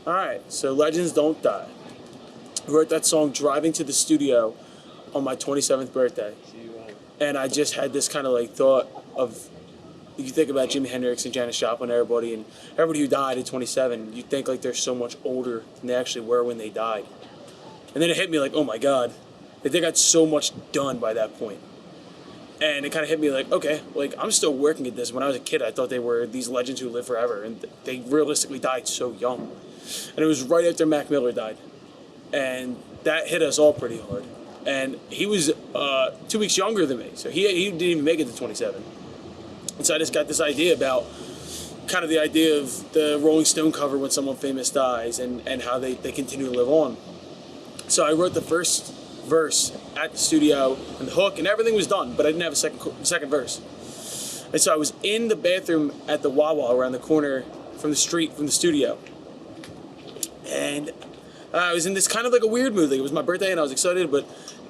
Alright, so Legends Don't Die. I wrote that song driving to the studio on my 27th birthday. And I just had this kind of like thought of, you think about Jimi Hendrix and Janis Joplin, everybody who died at 27, you think like they're so much older than they actually were when they died. And then it hit me like, oh my God, they got so much done by that point. And it kind of hit me like, okay, like I'm still working at this. When I was a kid, I thought they were these legends who live forever, and they realistically died so young. And it was right after Mac Miller died, and that hit us all pretty hard. And he was 2 weeks younger than me, so he didn't even make it to 27. And so I just got this idea about kind of the idea of the Rolling Stone cover when someone famous dies, and how they continue to live on. So I wrote the first verse at the studio, and the hook, and everything was done, but I didn't have a second verse. And so I was in the bathroom at the Wawa around the corner from the studio. And I was in this kind of like a weird mood. Like it was my birthday and I was excited, but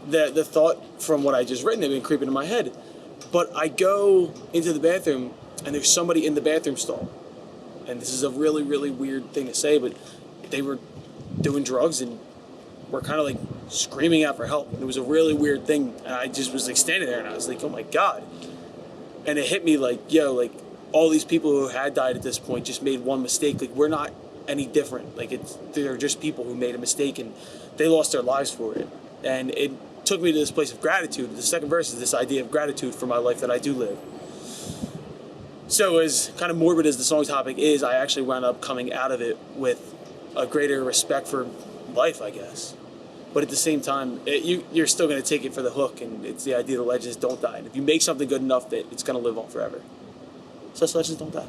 the thought from what I just written had been creeping in my head. But I go into the bathroom and there's somebody in the bathroom stall. And this is a really, really weird thing to say, but they were doing drugs and were kind of like screaming out for help. And it was a really weird thing. And I just was like standing there and I was like, oh my God. And it hit me like, yo, like all these people who had died at this point just made one mistake. Like we're not any different. Like they're just people who made a mistake and they lost their lives for it. And it took me to this place of gratitude. The second verse is this idea of gratitude for my life that I do live. So as kind of morbid as the song topic is, I actually wound up coming out of it with a greater respect for life, I guess. But at the same time, you're still going to take it for the hook, and it's the idea that legends don't die. And if you make something good enough, that it's going to live on forever. So Legends Don't Die.